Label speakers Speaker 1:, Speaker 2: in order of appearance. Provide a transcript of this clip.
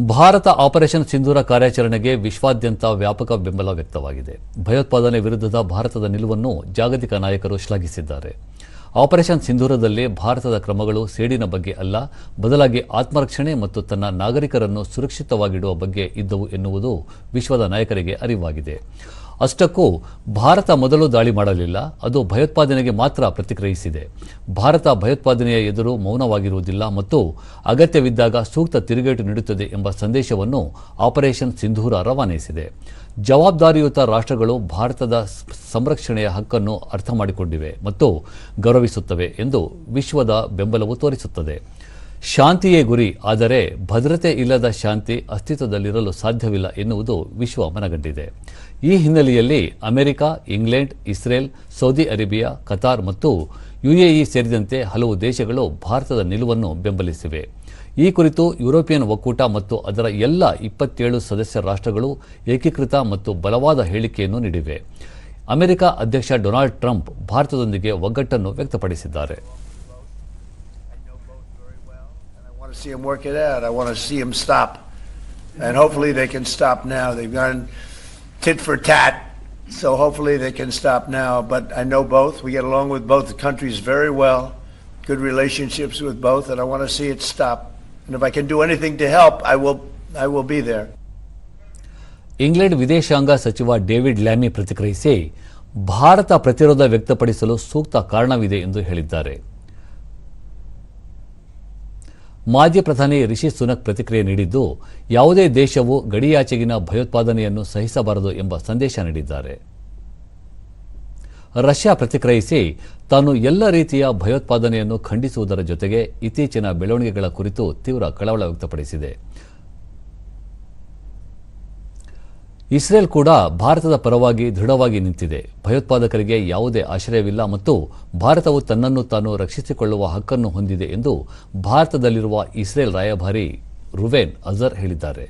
Speaker 1: Bharat operation ಸಿಂಧೂರ ಕಾರ್ಯಾಚರಣೆಗೆ ವಿಶ್ವಾದ್ಯಂತ ವ್ಯಾಪಕ ಬೆಂಬಲ ವ್ಯಕ್ತವಾಗಿದೆ. ಭಯೋತ್ಪಾದನೆ ವಿರುದ್ಧದ ಭಾರತದ ನಿಲುವನ್ನು ಜಾಗತಿಕ ನಾಯಕರು ಶ್ಲಾಘಿಸಿದ್ದಾರೆ. ಆಪರೇಷನ್ ಸಿಂಧೂರದಲ್ಲಿ ಭಾರತದ ಕ್ರಮಗಳು ಸೇಡಿನ ಬಗ್ಗೆ ಅಲ್ಲ, ಬದಲಾಗಿ ಆತ್ಮರಕ್ಷಣೆ ಮತ್ತು ತನ್ನ ನಾಗರಿಕರನ್ನು ಸುರಕ್ಷಿತವಾಗಿಡುವ ಬಗ್ಗೆ ಇದ್ದವು ಎನ್ನುವುದು ವಿಶ್ವದ ನಾಯಕರಿಗೆ ಅರಿವಾಗಿದೆ. ಅಷ್ಟಕ್ಕೂ ಭಾರತ ಮೊದಲು ದಾಳಿ ಮಾಡಲಿಲ್ಲ, ಅದು ಭಯೋತ್ಪಾದನೆಗೆ ಮಾತ್ರ ಪ್ರತಿಕ್ರಿಯಿಸಿದೆ. ಭಾರತ ಭಯೋತ್ಪಾದನೆಯ ಎದುರು ಮೌನವಾಗಿರುವುದಿಲ್ಲ ಮತ್ತು ಅಗತ್ಯವಿದ್ದಾಗ ಸೂಕ್ತ ತಿರುಗೇಟು ನೀಡುತ್ತದೆ ಎಂಬ ಸಂದೇಶವನ್ನು ಆಪರೇಷನ್ ಸಿಂಧೂರ ರವಾನಿಸಿದೆ. ಜವಾಬ್ದಾರಿಯುತ ರಾಷ್ಟ್ರಗಳು ಭಾರತದ ಸಂರಕ್ಷಣೆಯ ಹಕ್ಕನ್ನು ಅರ್ಥ ಮಾಡಿಕೊಂಡಿವೆ ಮತ್ತು ಗೌರವಿಸುತ್ತವೆ ಎಂದು ವಿಶ್ವದ ಬೆಂಬಲವು ತೋರಿಸುತ್ತದೆ. ಶಾಂತಿಯೇ ಗುರಿ, ಆದರೆ ಭದ್ರತೆ ಇಲ್ಲದ ಶಾಂತಿ ಅಸ್ತಿತ್ವದಲ್ಲಿರಲು ಸಾಧ್ಯವಿಲ್ಲ ಎನ್ನುವುದು ವಿಶ್ವ ಮನಗಂಡಿದೆ. ಈ ಹಿನ್ನೆಲೆಯಲ್ಲಿ America, England, Israel, Saudi Arabia, Qatar ಮತ್ತು ಯುಎಇ ಸೇರಿದಂತೆ ಹಲವು ದೇಶಗಳು ಭಾರತದ ನಿಲುವನ್ನು ಬೆಂಬಲಿಸಿವೆ. ಈ ಕುರಿತು ಯುರೋಪಿಯನ್ ಒಕ್ಕೂಟ ಮತ್ತು ಅದರ ಎಲ್ಲ 27 ಸದಸ್ಯ ರಾಷ್ಟ್ರಗಳು ಏಕೀಕೃತ ಮತ್ತು ಬಲವಾದ ಹೇಳಿಕೆಯನ್ನು ನೀಡಿವೆ. ಅಮೆರಿಕ ಅಧ್ಯಕ್ಷ ಡೊನಾಲ್ಡ್ ಟ್ರಂಪ್ ಭಾರತದೊಂದಿಗೆ ಒಗ್ಗಟ್ಟನ್ನು ವ್ಯಕ್ತಪಡಿಸಿದ್ದಾರೆ.
Speaker 2: I want to see them work it out. I want to see them stop. And hopefully they can stop now. They've gone tit for tat. So hopefully they can stop now. But I know both. We get along with both the countries very well. Good relationships with both. And I want to see it stop. And if I can do anything to help, I will be there.
Speaker 1: England ವಿದೇಶಾಂಗ ಸಚಿವ David Lammy ಪ್ರತಿಕ್ರಿಯಿಸಿ, ಭಾರತ ಪ್ರತಿರೋಧ ವ್ಯಕ್ತಪಡಿಸಲು ಸೂಕ್ತ ಕಾರಣವಿದೆ ಎಂದು ಹೇಳಿದ್ದಾರೆ. ಮಾಜಿ ಪ್ರಧಾನಿ ರಿಷಿ ಸುನಕ್ ಪ್ರತಿಕ್ರಿಯೆ ನೀಡಿದ್ದು, ಯಾವುದೇ ದೇಶವು ಗಡಿಯಾಚೆಗಿನ ಭಯೋತ್ಪಾದನೆಯನ್ನು ಸಹಿಸಬಾರದು ಎಂಬ ಸಂದೇಶ ನೀಡಿದ್ದಾರೆ. ರಷ್ಯಾ ಪ್ರತಿಕ್ರಿಯಿಸಿ, ತಾನು ಎಲ್ಲ ರೀತಿಯ ಭಯೋತ್ಪಾದನೆಯನ್ನು ಖಂಡಿಸುವುದರ ಜೊತೆಗೆ ಇತ್ತೀಚಿನ ಬೆಳವಣಿಗೆಗಳ ಕುರಿತು ತೀವ್ರ ಕಳವಳ ವ್ಯಕ್ತಪಡಿಸಿದೆ. ಇಸ್ರೇಲ್ ಕೂಡ ಭಾರತದ ಪರವಾಗಿ ದೃಢವಾಗಿ ನಿಂತಿದೆ. ಭಯೋತ್ಪಾದಕರಿಗೆ ಯಾವುದೇ ಆಶ್ರಯವಿಲ್ಲ ಮತ್ತು ಭಾರತವು ತನ್ನನ್ನು ತಾನು ರಕ್ಷಿಸಿಕೊಳ್ಳುವ ಹಕ್ಕನ್ನು ಹೊಂದಿದೆ ಎಂದು ಭಾರತದಲ್ಲಿರುವ ಇಸ್ರೇಲ್ ರಾಯಭಾರಿ ರುವೆನ್ ಅಜರ್ ಹೇಳಿದ್ದಾರೆ.